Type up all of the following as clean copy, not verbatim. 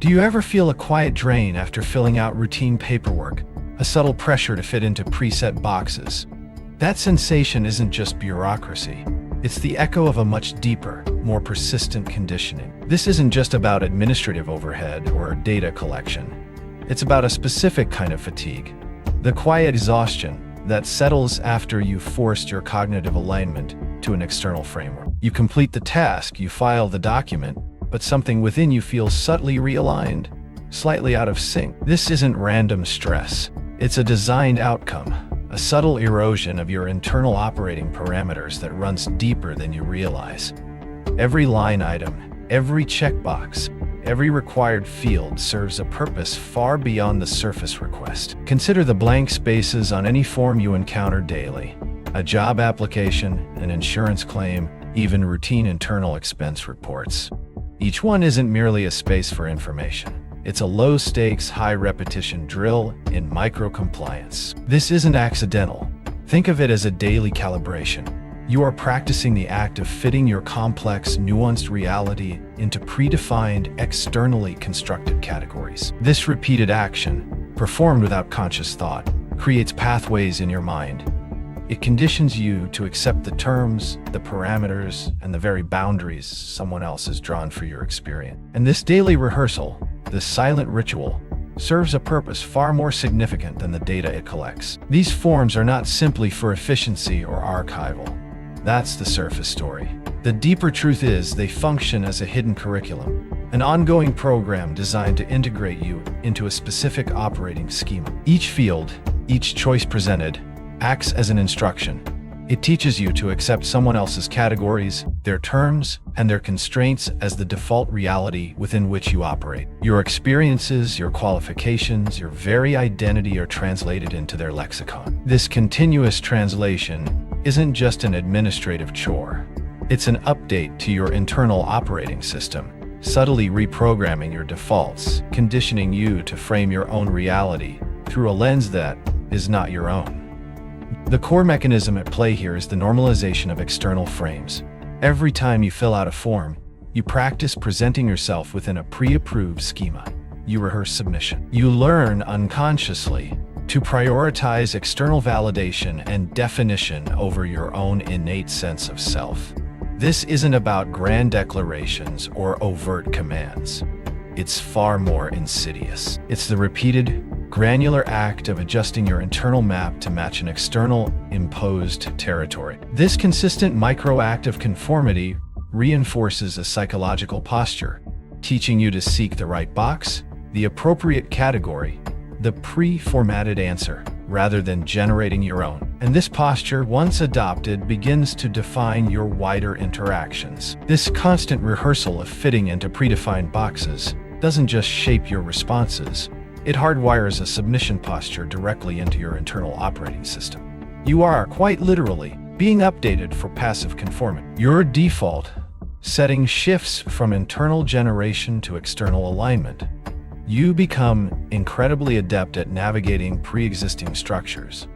Do you ever feel a quiet drain after filling out routine paperwork, a subtle pressure to fit into preset boxes? That sensation isn't just bureaucracy. It's the echo of a much deeper, more persistent conditioning. This isn't just about administrative overhead or data collection. It's about a specific kind of fatigue, the quiet exhaustion that settles after you've forced your cognitive alignment to an external framework. You complete the task, you file the document, but something within you feels subtly realigned, slightly out of sync. This isn't random stress. It's a designed outcome, a subtle erosion of your internal operating parameters that runs deeper than you realize. Every line item, every checkbox, every required field serves a purpose far beyond the surface request. Consider the blank spaces on any form you encounter daily. A job application, an insurance claim, even routine internal expense reports. Each one isn't merely a space for information. It's a low-stakes, high-repetition drill in micro-compliance. This isn't accidental. Think of it as a daily calibration. You are practicing the act of fitting your complex, nuanced reality into predefined, externally constructed categories. This repeated action, performed without conscious thought, creates pathways in your mind. It conditions you to accept the terms, the parameters, and the very boundaries someone else has drawn for your experience. And this daily rehearsal, this silent ritual, serves a purpose far more significant than the data it collects. These forms are not simply for efficiency or archival. That's the surface story. The deeper truth is they function as a hidden curriculum, an ongoing program designed to integrate you into a specific operating schema. Each field, each choice presented, acts as an instruction. It teaches you to accept someone else's categories, their terms, and their constraints as the default reality within which you operate. Your experiences, your qualifications, your very identity are translated into their lexicon. This continuous translation isn't just an administrative chore. It's an update to your internal operating system, subtly reprogramming your defaults, conditioning you to frame your own reality through a lens that is not your own. The core mechanism at play here is the normalization of external frames. Every time you fill out a form, you practice presenting yourself within a pre-approved schema. You rehearse submission. You learn unconsciously to prioritize external validation and definition over your own innate sense of self. This isn't about grand declarations or overt commands. It's far more insidious. It's the repeated, granular act of adjusting your internal map to match an external, imposed territory. This consistent micro-act of conformity reinforces a psychological posture, teaching you to seek the right box, the appropriate category, the pre-formatted answer, rather than generating your own. And this posture, once adopted, begins to define your wider interactions. This constant rehearsal of fitting into predefined boxes doesn't just shape your responses, it hardwires a submission posture directly into your internal operating system. You are, quite literally, being updated for passive conformity. Your default setting shifts from internal generation to external alignment. You become incredibly adept at navigating pre-existing structures,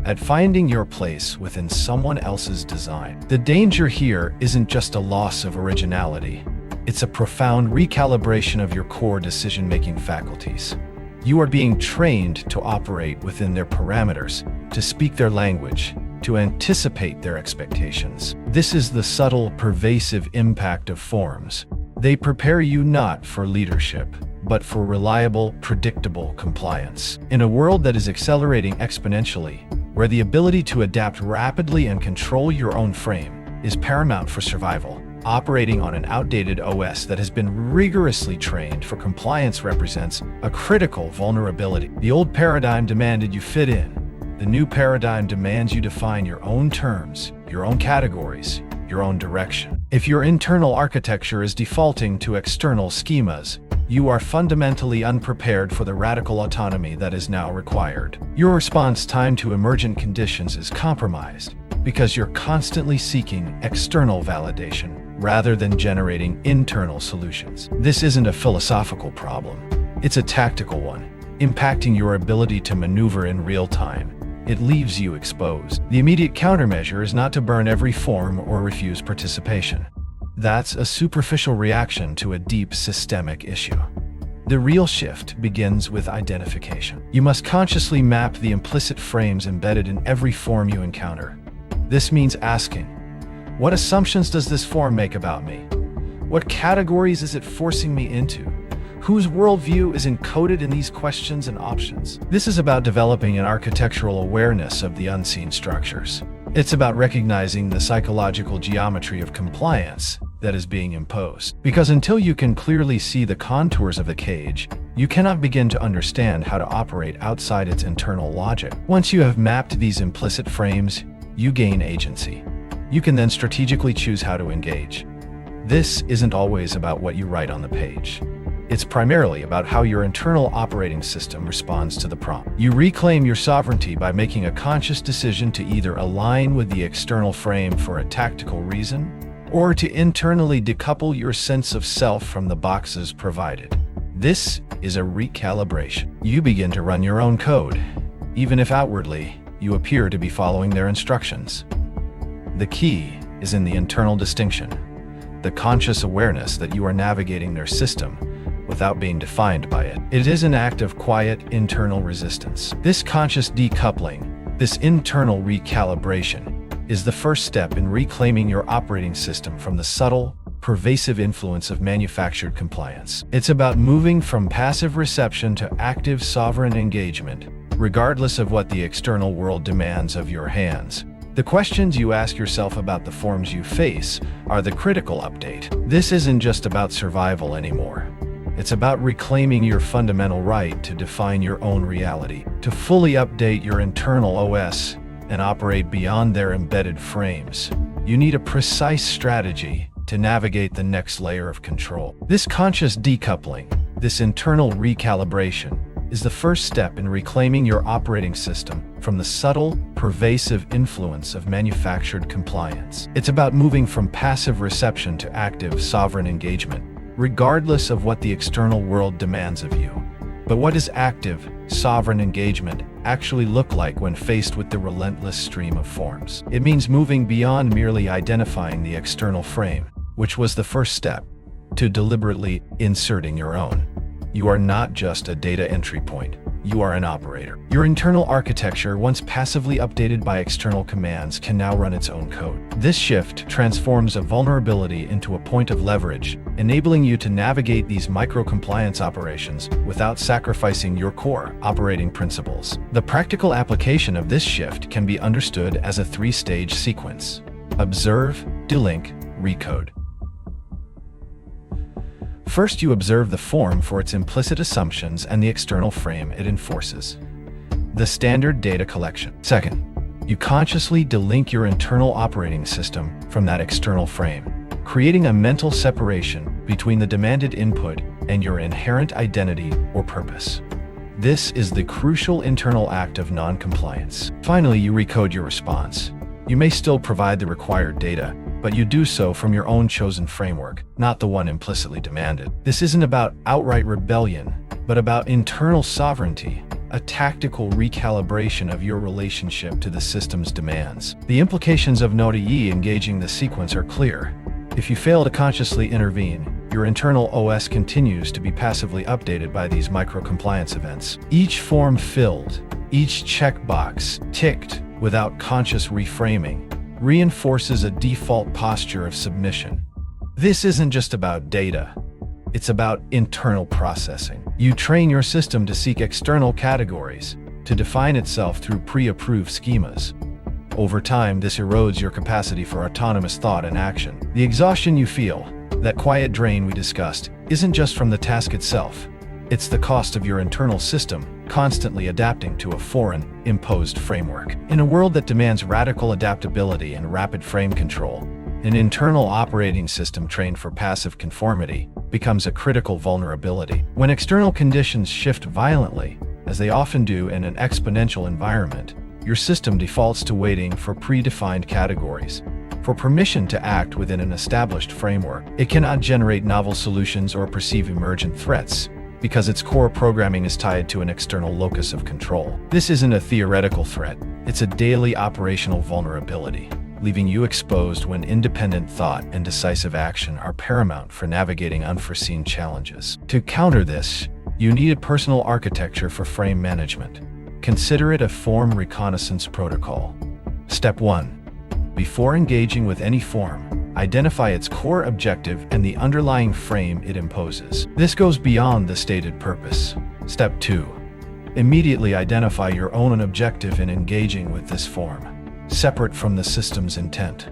at finding your place within someone else's design. The danger here isn't just a loss of originality. It's a profound recalibration of your core decision-making faculties. You are being trained to operate within their parameters, to speak their language, to anticipate their expectations. This is the subtle, pervasive impact of forms. They prepare you not for leadership, but for reliable, predictable compliance. In a world that is accelerating exponentially, where the ability to adapt rapidly and control your own frame is paramount for survival, operating on an outdated OS that has been rigorously trained for compliance represents a critical vulnerability. The old paradigm demanded you fit in. The new paradigm demands you define your own terms, your own categories, your own direction. If your internal architecture is defaulting to external schemas, you are fundamentally unprepared for the radical autonomy that is now required. Your response time to emergent conditions is compromised because you're constantly seeking external validation rather than generating internal solutions. This isn't a philosophical problem. It's a tactical one, impacting your ability to maneuver in real time. It leaves you exposed. The immediate countermeasure is not to burn every form or refuse participation. That's a superficial reaction to a deep systemic issue. The real shift begins with identification. You must consciously map the implicit frames embedded in every form you encounter. This means asking, what assumptions does this form make about me? What categories is it forcing me into? Whose worldview is encoded in these questions and options? This is about developing an architectural awareness of the unseen structures. It's about recognizing the psychological geometry of compliance that is being imposed. Because until you can clearly see the contours of the cage, you cannot begin to understand how to operate outside its internal logic. Once you have mapped these implicit frames, you gain agency. You can then strategically choose how to engage. This isn't always about what you write on the page. It's primarily about how your internal operating system responds to the prompt. You reclaim your sovereignty by making a conscious decision to either align with the external frame for a tactical reason, or to internally decouple your sense of self from the boxes provided. This is a recalibration. You begin to run your own code, even if outwardly you appear to be following their instructions. The key is in the internal distinction, the conscious awareness that you are navigating their system without being defined by it. It is an act of quiet internal resistance. This conscious decoupling, this internal recalibration, is the first step in reclaiming your operating system from the subtle, pervasive influence of manufactured compliance. It's about moving from passive reception to active sovereign engagement, regardless of what the external world demands of your hands. The questions you ask yourself about the forms you face are the critical update. This isn't just about survival anymore. It's about reclaiming your fundamental right to define your own reality, to fully update your internal OS and operate beyond their embedded frames. You need a precise strategy to navigate the next layer of control. This conscious decoupling, this internal recalibration, is the first step in reclaiming your operating system from the subtle, pervasive influence of manufactured compliance. It's about moving from passive reception to active, sovereign engagement, regardless of what the external world demands of you. But what does active, sovereign engagement actually look like when faced with the relentless stream of forms? It means moving beyond merely identifying the external frame, which was the first step, to deliberately inserting your own. You are not just a data entry point. You are an operator. Your internal architecture, once passively updated by external commands, can now run its own code. This shift transforms a vulnerability into a point of leverage, enabling you to navigate these micro-compliance operations without sacrificing your core operating principles. The practical application of this shift can be understood as a three-stage sequence: observe, delink, recode. First, you observe the form for its implicit assumptions and the external frame it enforces, the standard data collection. Second, you consciously delink your internal operating system from that external frame, creating a mental separation between the demanded input and your inherent identity or purpose. This is the crucial internal act of non-compliance. Finally, you recode your response. You may still provide the required data, but you do so from your own chosen framework, not the one implicitly demanded. This isn't about outright rebellion, but about internal sovereignty, a tactical recalibration of your relationship to the system's demands. The implications of NOTE engaging the sequence are clear. If you fail to consciously intervene, your internal OS continues to be passively updated by these micro-compliance events. Each form filled, each checkbox ticked without conscious reframing, reinforces a default posture of submission. This isn't just about data. It's about internal processing. You train your system to seek external categories, to define itself through pre-approved schemas. Over time, this erodes your capacity for autonomous thought and action. The exhaustion you feel, that quiet drain we discussed, isn't just from the task itself. It's the cost of your internal system, constantly adapting to a foreign, imposed framework. In a world that demands radical adaptability and rapid frame control, an internal operating system trained for passive conformity becomes a critical vulnerability. When external conditions shift violently, as they often do in an exponential environment, your system defaults to waiting for predefined categories, for permission to act within an established framework. It cannot generate novel solutions or perceive emergent threats, because its core programming is tied to an external locus of control. This isn't a theoretical threat, it's a daily operational vulnerability. leaving you exposed when independent thought and decisive action are paramount for navigating unforeseen challenges. To counter this, you need a personal architecture for frame management. Consider it a form reconnaissance protocol. Step 1. Before engaging with any form, identify its core objective and the underlying frame it imposes. This goes beyond the stated purpose. Step 2. Immediately identify your own objective in engaging with this form, separate from the system's intent.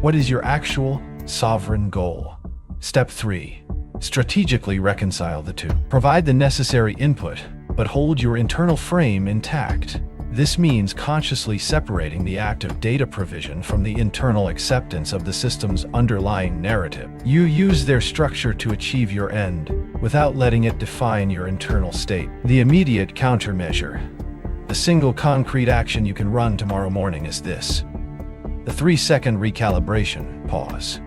What is your actual, sovereign goal? Step 3. Strategically reconcile the two. Provide the necessary input, but hold your internal frame intact. This means consciously separating the act of data provision from the internal acceptance of the system's underlying narrative. You use their structure to achieve your end, without letting it define your internal state. The immediate countermeasure. The single concrete action you can run tomorrow morning is this. The 3-second recalibration pause.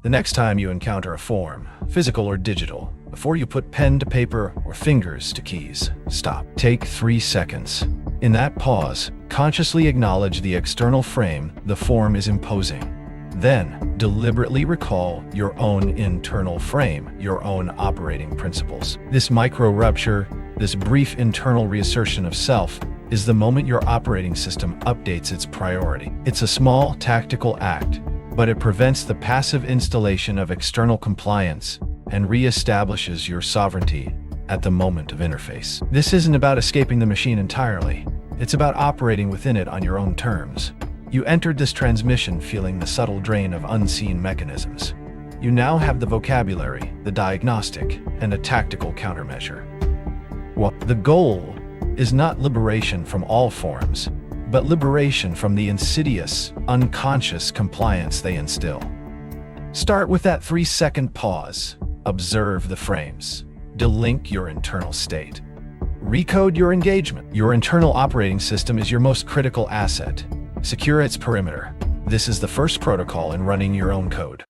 The next time you encounter a form, physical or digital, before you put pen to paper or fingers to keys, stop. Take 3 seconds. In that pause, consciously acknowledge the external frame the form is imposing. Then, deliberately recall your own internal frame, your own operating principles. This micro-rupture, this brief internal reassertion of self, is the moment your operating system updates its priority. It's a small, tactical act, but it prevents the passive installation of external compliance and reestablishes your sovereignty at the moment of interface. This isn't about escaping the machine entirely. It's about operating within it on your own terms. You entered this transmission feeling the subtle drain of unseen mechanisms. You now have the vocabulary, the diagnostic, and a tactical countermeasure. Well, the goal is not liberation from all forms, but liberation from the insidious, unconscious compliance they instill. Start with that 3-second pause. Observe the frames. Delink your internal state. Recode your engagement. Your internal operating system is your most critical asset. Secure its perimeter. This is the first protocol in running your own code.